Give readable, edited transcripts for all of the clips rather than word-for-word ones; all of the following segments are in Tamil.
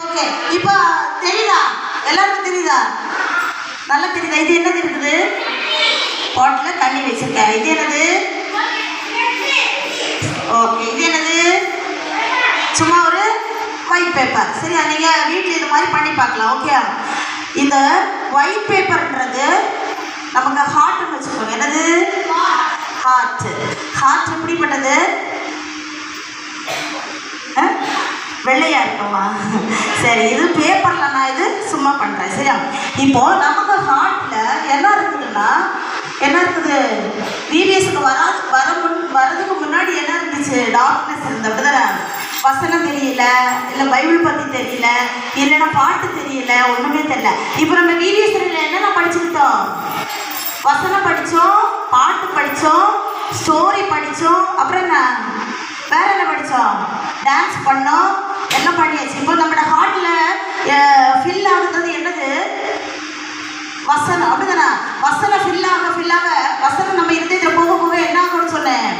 ஓகே, இப்போ தெரியுதா? எல்லாருக்கும் தெரியுதா? நல்லா தெரியுதா? இது என்னது இருக்குது? பாட்டில் தண்ணி வச்சிருக்கேன். இது என்னது? ஓகே, இது என்னது? சும்மா ஒரு ஒயிட் பேப்பர். சரியா? நீங்கள் வீட்டில் இது மாதிரி பண்ணி பார்க்கலாம். ஓகே, இந்த ஒயிட் பேப்பர்ன்றது நமக்கு ஹார்ட்னு வச்சுக்கோங்க. என்னது? ஹார்ட். ஹார்ட் எப்படிப்பட்டது? வெள்ளையா இருக்குமா? சரி, இது பேப்பர்ல நான் இது சும்மா பண்றேன். சரியா? இப்போ நமக்கு ஹார்ட்ல என்ன இருக்குதுன்னா, என்ன இருக்குது? டிவிஎஸ்க்கு வரதுக்கு முன்னாடி என்ன இருந்துச்சு? டார்க்னஸ் இருந்தது. அப்படிதானே? வசனம் தெரியல, இல்லை பைபிள் பற்றி தெரியல, இல்லைன்னா பாட்டு தெரியல, ஒன்றுமே தெரியல. இப்போ நம்ம டிவிஎஸ்ல என்னென்ன படிச்சுக்கிட்டோம்? வசனம் படித்தோம், பாட்டு படித்தோம், ஸ்டோரி படித்தோம், அப்புறம் என்ன வேற என்ன படித்தோம்? டான்ஸ் பண்ணோம், எல்லாம் பண்ணியாச்சு. இப்போ நம்மளோட ஹார்ட்டில் ஃபில் ஆகுறது என்னது? வசனம். அப்படிதானே? வசனம் ஃபில் ஆக வசனம் நம்ம இருந்ததில் போக போக என்ன ஆகும்னு சொன்னேன்?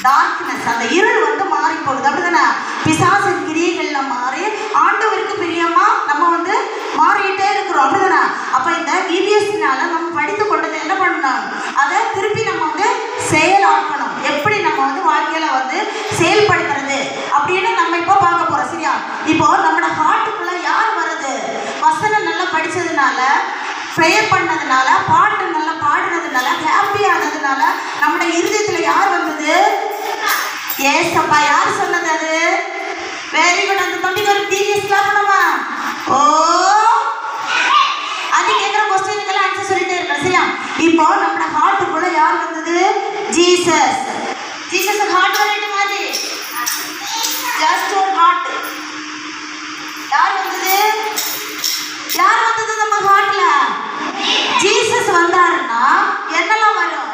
டார்க்னஸ், அந்த இருள் வந்து மாறி போகுது. அப்படிதானே? பிசாசின் கிரியைகள்ல மாறி ஆண்டவருக்கு பிரியமா நம்ம மாறிட்டே இருக்கிறோம். அப்படிதானே? அப்ப இந்த இபிஎஸ்னால நம்ம படித்து கொண்டது என்ன பண்ணணும்? அதை திருப்பி நம்ம செயலாக்கணும். எப்படி நம்ம வாழ்க்கையில செயல்படுத்துறது அப்படின்னு நம்ம இப்போ பார்க்க போறோம். சரியா? இப்போ நம்மளோட ஹார்ட்டுக்குள்ள யார் வருது? வசனம் நல்லா படிச்சதுனால, ப்ரேயர் பண்ணதுனால, பாட்டு நல்லா பாடுனதுனால, ஹாப்பி ஆனதுனால நம்மளோட இருதயத்துல யார் வந்தது? ஏசப்பா. யார் சொன்னது அது? Very good. அந்த தொண்டிக்கு ஒரு டிவிஎஸ் காரணமா? ஓ, அது கேட்குற கொஸ்டினுக்கெல்லாம் ஆன்சர் சொல்லிட்டே இருக்கேன். சரியா? இப்போ நம்மளோட ஹார்ட்டுக்குள்ள யார் வந்தது? ஜீசஸ். ஜீசஸ் ஹார்ட் வரட்டு மாதிரி ஜஸ்ட் ஒரு ஹார்ட். யார் வந்தது? யார் வந்தது நம்ம ஹார்ட்ல? ஜீசஸ் வந்தாருன்னா என்னெல்லாம் வரும்?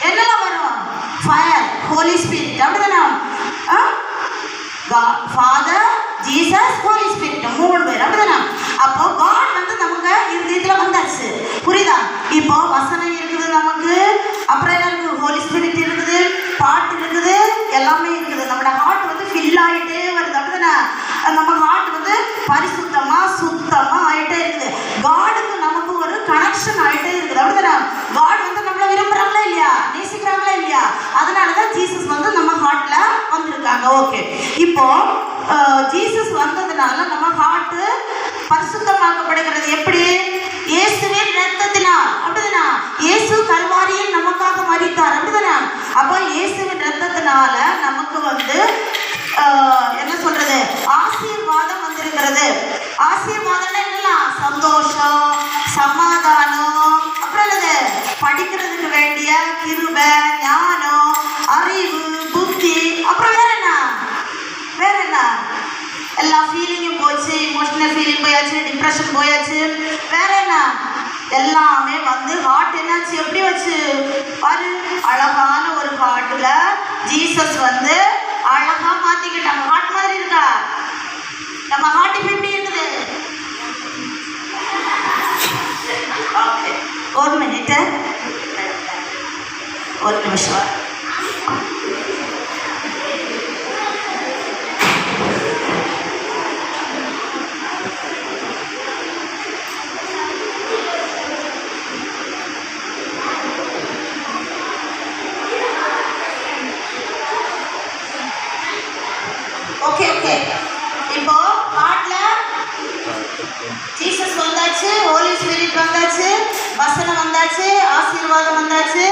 என்னெல்லாம் வரும்? Fire, holy spirit. அப்படிதானே? ஃபாதர், ஜீசஸ், ஹோலி ஸ்பிரிட், 3 பேர். அப்படிதானே? அப்போ காட் நமக்கு இதுல வந்தாச்சு. புரியுதா? இப்போ வசனம் இருக்குது நமக்கு, அப்புறம் என்ன இருக்குது? ஹோலி ஸ்பிரிட் இருக்குது, பாட்டு இருக்குது, எல்லாமே இருக்குது. நம்மளோட ஹார்ட் ஃபில் ஆகிட்டே வருது. அப்படிதானே? நம்ம ஹார்ட் பரிசுத்தமா சுத்தமா ஆகிட்டே இருக்குது. காடுக்கு நமக்கு ஒரு கனெக்ஷன் ஆகிட்டே இருக்குது. அப்படிதானே? காட் நம்மளை விரும்புறாங்களா இல்லையா? நேசிக்கிறாங்களா இல்லையா? அதனாலதான் ஜீசஸ் நம்ம ஹார்ட்ல வந்திருக்காங்க. ஓகே, இப்போ ஜீசஸ் வந்ததுனால நம்ம ஹார்ட் பரிசுத்தமாக்கப்படுகிறது. எப்படி? இயேசுவின் இரத்தத்தினால். அப்படிதானே? இயேசு கல்வாரியில் நமக்காக மரித்தார். அப்படிதானே? அப்போ இயேசுவின் இரத்தத்தினால நமக்கு என்ன சொல்றது? ஆசீர்வாதம் வந்திருக்கிறது. ஆசீர்வாதம் என்னலாம்? சந்தோஷம், சமாதானம், அப்புறம் என்னது? படிக்கிறதுக்கு வேண்டிய கிருபை, ஞானம், அறிவு, புத்தி, அப்புறம் வேற என்ன? வேற என்ன? எல்லா ஃபீலிங்கும் போச்சு. இமோஷனல் ஃபீலிங் போயாச்சு, டிப்ரெஷன் போயாச்சு. வேற என்ன? எல்லாமே ஹார்ட் என்னாச்சு? எப்படி வச்சு பாரு. அழகான ஒரு ஹார்ட்ல ஜீசஸ் அழகா மாத்திக்கிட்டாங்க. ஹார்ட் மாதிரி இருக்கா? நம்ம ஹார்ட் இப்ப எப்படி இருக்குது? ஓகே, ஒரு மினிட், ஒரு நிமிஷம். ஓகே ஓகே, இப்போ ஹார்ட்ல ஜீசஸ் வந்தாச்சு, ஹோலி ஸ்பிரிட் வந்தாச்சு, வசனம் வந்தாச்சு, ஆசீர்வாதம் வந்தாச்சு,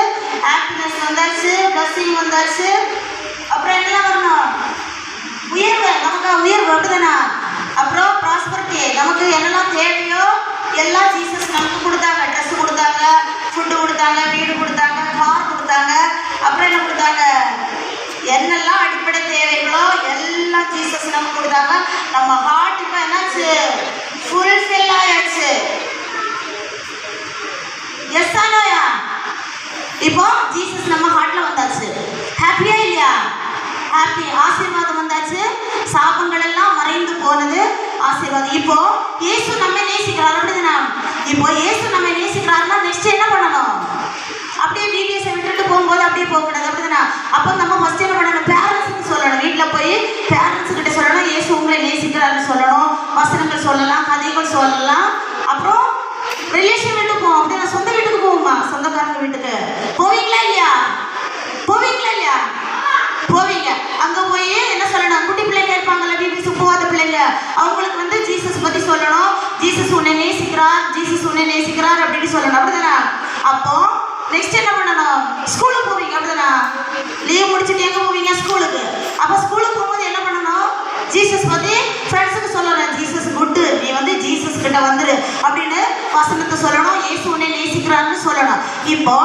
ஹாப்பினஸ் வந்தாச்சு, பிளஸிங் வந்தாச்சு. அப்புறம் என்ன வரணும்? உயர்வு. நமக்கு உயர்வு. அப்படிதானே? அப்புறம் ப்ராஸ்பரிட்டி. நமக்கு என்னெல்லாம் தேவையோ எல்லாம் ஜீசஸ் நமக்கு கொடுத்தாங்க. ட்ரெஸ் கொடுத்தாங்க, ஃபுட்டு கொடுத்தாங்க, வீடு கொடுத்தாங்க, கார் கொடுத்தாங்க. அப்புறம் என்ன கொடுத்தாங்க? என்னெல்லாம் அடிப்படை தேவைகளோ எல்லாம் ஜீசஸ் நமக்கு கொடுத்தாங்க. நம்ம ஹார்ட் இப்போ என்னாச்சு? ஃபுல்ஃபில் ஆயாச்சு. எஸ் ஆனோயா? இப்போ ஜீசஸ் நம்ம ஹார்ட்ல வந்தாச்சு. ஹாப்பியா இல்லையா? ஹாப்பி. ஆசீர்வாதம் வந்தாச்சு. சாபங்கள் எல்லாம் மறைந்து போனது. ஆசீர்வாதம். இப்போ இயேசு நம்ம நேசிக்கிறார். அப்படிதானே? இப்போ இயேசு நம்ம நேசிக்கிறாருன்னா நெக்ஸ்ட் என்ன பண்ணணும்? அப்படியே வீடியோஸை விட்டுட்டு போகும்போது அப்படியே போகக்கூடாது. அப்படிதானே? அப்போ நம்ம ஃபர்ஸ்ட் என்ன பண்ணணும்? பேரண்ட்ஸ்க்கு சொல்லணும். வீட்டில் அவங்களுக்கு வந்து ஜீசஸ் பத்தி சொல்லணும். ஜீசஸ் உன்னை நேசிக்கிறார், ஜீசஸ் உன்னை நேசிக்கிறார் அப்படின்னு சொல்லணும். அப்படிதானே? அப்போ நெக்ஸ்ட் என்ன பண்ணணும்? ஸ்கூலுக்கு போவீங்க. அப்படிதானே? லீவ் முடிச்சுட்டு எங்க போவீங்க? ஸ்கூலுக்கு. அப்போ ஸ்கூலுக்கு போகும்போது என்ன பண்ணணும்? ஜீசஸ் பத்தி ஃப்ரெண்ட்ஸுக்கு சொல்லணும். ஜீசஸ் குட்டு, நீ வந்து ஜீசஸ் கிட்ட வந்துரு அப்படின்னு வசனத்தை சொல்லணும். இயேசு உன்னை நேசிக்கிறான்னு சொல்லணும். இப்போ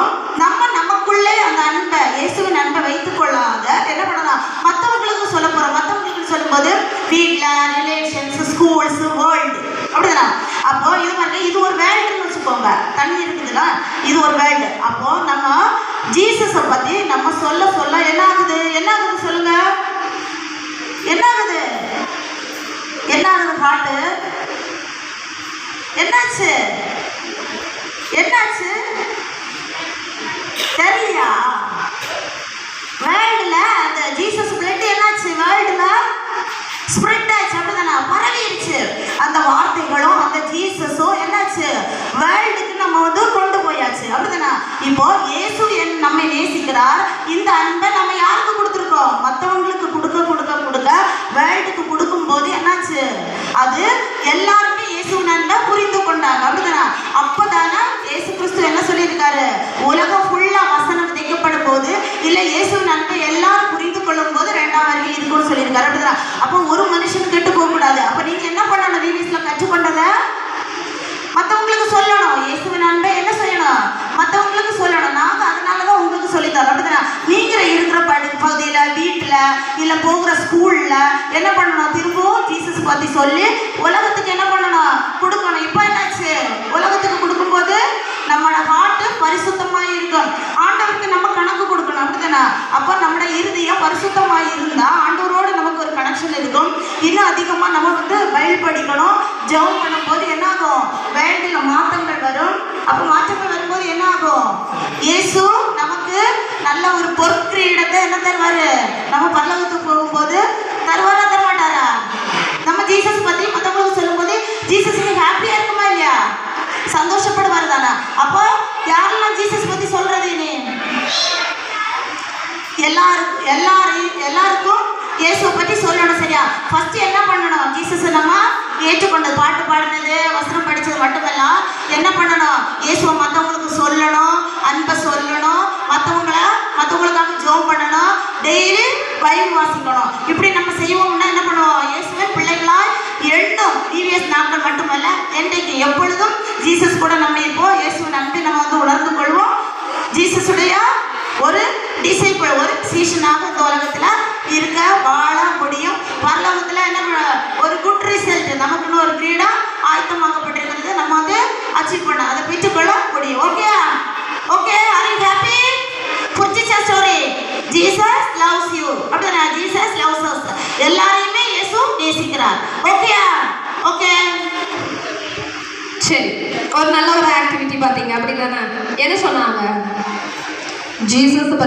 நமக்குள்ளே அந்த அன்பை, இயேசுவின் அன்பை வைத்துக் கொள்ளாத என்ன பண்ணலாம்? மற்றவங்களுக்கு சொல்ல போறோம். மற்றவங்களுக்கு சொல்லும்போது வீட்டில், ரிலேஷன்ஸ், ஸ்கூல்ஸ், வேர்ல்டு. அப்படிதானா? அப்போ இது மாதிரி இது ஒரு வேர்ல்டுன்னு வச்சுக்கோங்க. தண்ணி இருக்குதுன்னா இது ஒரு வேர்ல்டு. அப்போ நம்ம ஜீசஸை பத்தி நம்ம சொல்ல சொல்ல என்ன ஆகுது? என்ன ஆகுது சொல்லுங்க? என்ன ஆகுது? என்ன ஆகுது? காட்டு என்னாச்சு? என்னாச்சு தெரியலையா? வேர்ல்டுல அந்த ஜீசஸ் பிளட் என்னாச்சு? வேர்ல்டுல ஸ்ப்ரெட் ஆச்சு. அப்படிதானே? பரவிடுச்சு. அந்த வார்த்தைகளும் அந்த ஜீசஸும் என்னாச்சு? வேர்ல்டுக்கு நம்ம வந்து கொண்டு போயாச்சு. அப்படிதானே? இப்போ இயேசு நம்மை நேசிக்கிறார். இந்த அன்பை நம்ம யாருக்கு கொடுத்துருக்கோம்? மற்றவங்களுக்கு கொடுக்க கொடுக்க கொடுக்க வேர்ல்டுக்கு கொடுக்கும் போது என்னாச்சு? அது எல்லாருமே இயேசுவின் அன்பை புரிந்து கொண்டாங்க. அப்படிதானே? அப்பதானே இயேசு கிறிஸ்து என்ன சொல்லியிருக்காரு? உலகம் ஃபுல்லா வசனம் விதைக்கப்படும் போது இல்ல இயேசுவின் அன்பை எல்லாரும் புரிந்து கொள்ளும் போது 2ஆம் வருகை இருக்குன்னு சொல்லியிருக்காரு. அப்படிதானே? அப்போ ஒரு மனுஷன் கெட்டு போக கூடாது. அப்ப நீங்க என்ன பண்ணணும்? வீடியோஸ்ல கற்றுக்கொண்டதை மற்றவங்களுக்கு சொல்லணும். இயேசுவின் அன்பை என்ன செய்யணும்? மற்றவங்களுக்கு சொல்லணும். நாங்க அதனாலதான் உங்களுக்கு சொல்லித்தரோம். அப்படிதானே? நீங்க இருக்கிற பகுதியில, வீட்டுல, இல்ல போகிற ஸ்கூல்ல என்ன பண்ணணும்? திரும்பவும் ஜீசஸ் பத்தி சொல்லி உலகத்துக்கு என்ன பண்ணணும்? கொடுக்கணும். இப்போ என்னாச்சு? உலகத்துக்கு கொடுக்கும்போது நம்மளோட ஹார்ட் பரிசுத்தமாக இருக்கும். ஆண்டவருக்கு நம்ம கணக்கு கொடுக்கணும். அப்படிதானே? அப்போ நம்மளோட இருதயம் பரிசுத்தமாக இருந்தா ஆண்டவரோடு நமக்கு ஒரு கனெக்ஷன் இருக்கும். இன்னும் அதிகமா நம்ம வந்து பைபிள் படிக்கணும். ஜெபம் பண்ணும்போது என்ன ஆகும்? வேண்டில மாற்றங்கள் வரும். அப்போ மாற்றங்கள் வரும்போது என்ன ஆகும்? இயேசு நமக்கு நல்ல ஒரு பொற்கிரீடத்தை என்ன தருவாரு? நம்ம பரலோகத்துக்கு போகும்போது தருவாரா தரமாட்டாரா? நம்ம ஜீசஸ் பத்தி மற்றவங்களுக்கு சொல்லும்போது ஜீசஸுக்கு ஹாப்பியா இருக்குமா இல்லையா? சந்தோஷப்படுவாரு தானே? அப்போ யாரெல்லாம் ஜீசஸ் பத்தி சொல்றது? நீ எல்லாருக்கும் இயேசுவை பற்றி சொல்லணும். சரியா? ஃபர்ஸ்ட் என்ன பண்ணணும்? ஜீசஸை நம்ம ஏற்றுக்கொண்டது, பாட்டு பாடினது, வசனம் படித்தது மட்டுமல்ல, என்ன பண்ணணும்? இயேசுவை மற்றவங்களுக்கு சொல்லணும், அன்பை சொல்லணும், மற்றவங்களுக்காக ஜெபம் பண்ணணும், டெய்லி பைபிள் வாசிக்கணும். இப்படி நம்ம செய்வோம்னா என்ன பண்ணுவோம்? இயேசுவை பிள்ளைகளாய் எண்ணும் டிவிஎஸ் நாட்கள் மட்டுமல்ல, என்றைக்கு எப்பொழுதும் ஜீசஸ் கூட நம்ம இருப்போம். இயேசுவின் அன்பை நம்ம வந்து உணர்ந்து கொள்வோம். ஜீசஸுடைய ஒரு டிசைபிள், ஒரு சீஷனாக இந்த உலகத்துல இருக்க வாழ முடியும். பரலோகத்துல என்ன ஒரு குட் ரிசல்ட், நமக்குன்னு ஒரு கிரீடம் ஆயத்தமாக்கப்பட்டிருக்கிறது. நம்ம வந்து அச்சீவ் பண்ண, அதை பெற்றுக்கொள்ள முடியும். Okay? Okay, are you happy? புரிஞ்சிச்சா ஸ்டோரி? Jesus loves you. அப்படின்னா ஜீசஸ் லவ்ஸ் அஸ். எல்லாரையுமே இயேசு நேசிக்கிறார். ஓகே? ஓகே, சரி. ஒரு நல்ல ஒரு ஆக்டிவிட்டி பார்த்தீங்க. அப்படிதானே? என்ன சொன்னாங்க? ஜீசஸ்